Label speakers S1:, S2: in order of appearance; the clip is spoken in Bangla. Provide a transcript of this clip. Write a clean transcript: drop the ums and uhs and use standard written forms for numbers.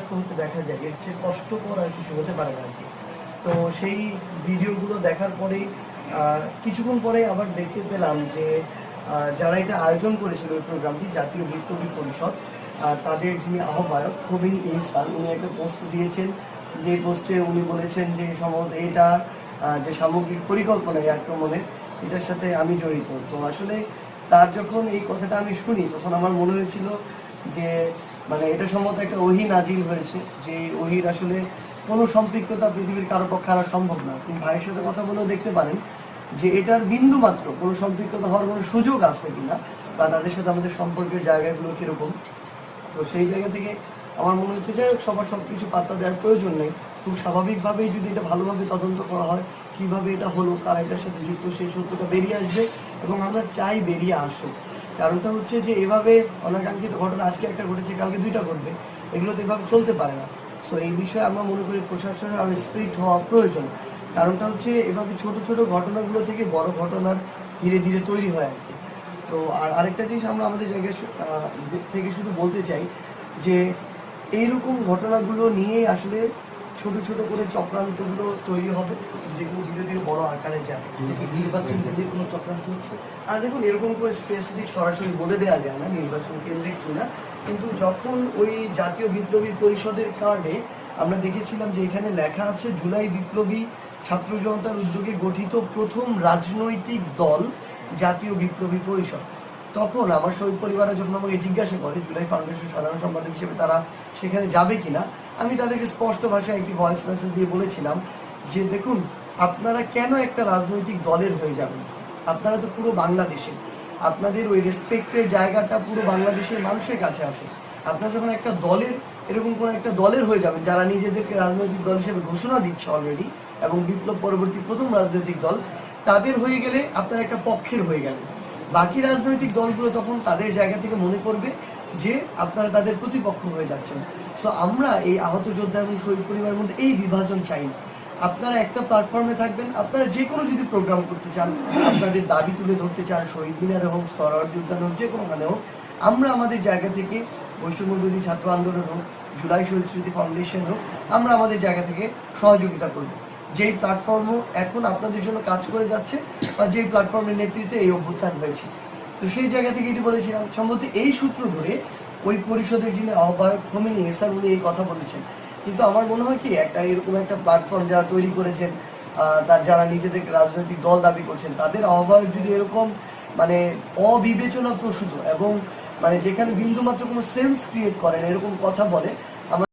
S1: ক্ষতিগ্রস্ত হতে দেখা যায়, এর চেয়ে কষ্টকর আর কিছু হতে পারে না আর কি। তো সেই ভিডিওগুলো দেখার পরেই কিছুক্ষণ পরে আবার দেখতে পেলাম যে যারা এটা আয়োজন করেছিল ওই প্রোগ্রামটি, জাতীয় বিপ্লবী পরিষদ, তাদের যিনি আহ্বায়ক খবির ইহসান, উনি একটা পোস্ট দিয়েছেন, যে পোস্টে উনি বলেছেন যে সম্ভবত এটা যে সামগ্রিক পরিকল্পনা এই আক্রমণের, এটার সাথে আমি জড়িত। তো আসলে তার যখন এই কথাটা আমি শুনি তখন আমার মনে হয়েছিল যে মানে এটা সম্ভবত একটা ওহী নাজিল হয়েছে, যে ওহীর আসলে কোনো সম্পৃক্ততা পৃথিবীর কারো পক্ষে আনা সম্ভব না। তিনি ভাইয়ের সাথে কথা বলেও দেখতে পারেন যে এটার বিন্দু মাত্র কোনো সম্পৃক্ততা হওয়ার কোনো সুযোগ আছে কিনা, বা তাদের সাথে আমাদের সম্পর্কের জায়গাগুলো কীরকম। তো সেই জায়গা থেকে আমার মনে হচ্ছে যে সবার সব কিছু পাত্তা দেওয়ার প্রয়োজন নেই, খুব স্বাভাবিকভাবেই যদি এটা ভালোভাবে তদন্ত করা হয়, কিভাবে এটা হলো, কারা এটার সাথে যুক্ত, সেই সত্যটা বেরিয়ে আসবে এবং আমরা চাই বেরিয়ে আসুক। কারণটা হচ্ছে যে এভাবে অনাকাঙ্ক্ষিত ঘটনা আজকে একটা ঘটেছে, কালকে দুইটা ঘটবে, এগুলো তো এভাবে চলতে পারে না। সো এই বিষয়ে আমরা মনে করি প্রশাসনের আরও স্ট্রিক্ট হওয়া প্রয়োজন। কারণটা হচ্ছে এভাবে ছোট ছোট ঘটনাগুলো থেকে বড় ঘটনার ধীরে ধীরে তৈরি হয় আর কি। তো আরেকটা জিনিস আমরা আমাদের জায়গায় থেকে শুধু বলতে চাই যে এইরকম ঘটনাগুলো নিয়ে আসলে ছোট ছোট করে চক্রান্তগুলো তৈরি হবে, যেগুলো ধীরে ধীরে বড় আকারে যায়।
S2: নির্বাচন কেন্দ্রিক কোনো চক্রান্ত হচ্ছে?
S1: আর দেখুন, এরকম করে স্পেসিফিক সরাসরি বলে দেওয়া যায় না নির্বাচন কেন্দ্রিক কিনা, কিন্তু যখন ওই জাতীয় বিপ্লবী পরিষদের কার্ডে আমরা দেখেছিলাম যে এখানে লেখা আছে জুলাই বিপ্লবী ছাত্র জনতার উদ্যোগে গঠিত প্রথম রাজনৈতিক দল জাতীয় বিপ্লবী পরিষদ, তখন আমার শহীদ পরিবারে যখন আমাকে জিজ্ঞাসা করে জুলাই ফাউন্ডেশন সাধারণ সম্পাদক হিসেবে তারা সেখানে যাবে কিনা, আমি তাদেরকে স্পষ্ট ভাষায় একটি ভয়েস মেসেজ দিয়ে বলেছিলাম যে দেখুন, আপনারা কেন একটা রাজনৈতিক দলের হয়ে যাবেন? আপনারা তো পুরো বাংলাদেশে, আপনাদের ওই রেসপেক্টের জায়গাটা পুরো বাংলাদেশের মানুষের কাছে আছে। আপনারা যখন একটা দলের, এরকম কোনো একটা দলের হয়ে যাবেন যারা নিজেদেরকে রাজনৈতিক দল হিসেবে ঘোষণা দিচ্ছে অলরেডি, এবং বিপ্লব পরবর্তী প্রথম রাজনৈতিক দল, তাদের হয়ে গেলে আপনারা একটা পক্ষের হয়ে গেলেন। বাকি রাজনৈতিক দলগুলো তখন তাদের জায়গা থেকে মনে করবে যে আপনারা তাদের প্রতিপক্ষ হয়ে যাচ্ছেন। সো আমরা এই আহত যোদ্ধা এবং শহীদ পরিবারের মধ্যে এই বিভাজন চাই না। আপনারা একটা প্ল্যাটফর্মে থাকবেন, আপনারা যে কোনো যদি প্রোগ্রাম করতে চান, আপনাদের দাবি তুলে ধরতে চান, শহীদ মিনারে হোক, সোহরাওয়ার্দী উদ্যান হোক, যে কোনোখানে হোক, আমরা আমাদের জায়গা থেকে, বৈষম্যবিরোধী ছাত্র আন্দোলন হোক, জুলাই শহীদ স্মৃতি ফাউন্ডেশন হোক, আমরা আমাদের জায়গা থেকে সহযোগিতা করব। যেই প্ল্যাটফর্মও এখন আপনাদের জন্য কাজ করে যাচ্ছে, বা যেই প্ল্যাটফর্মের নেতৃত্বে এই অভ্যুত্থান হয়েছে, তো সেই জায়গা থেকে এটি বলেছিলাম। সম্ভবত এই সূত্র ধরে ওই পরিষদের যিনি আহ্বায়ক খবির ইহসান, উনি এই কথা বলেছেন। কিন্তু আমার মনে হয় কি, একটা এরকম একটা প্ল্যাটফর্ম যারা তৈরি করেছেন, তার যারা নিজেদের রাজনৈতিক দল দাবি করছেন, তাদের আহ্বায়ক যদি এরকম মানে অবিবেচনা প্রসূত এবং মানে যেখানে বিন্দুমাত্র কোনো সেন্স ক্রিয়েট করেন এরকম কথা বলে,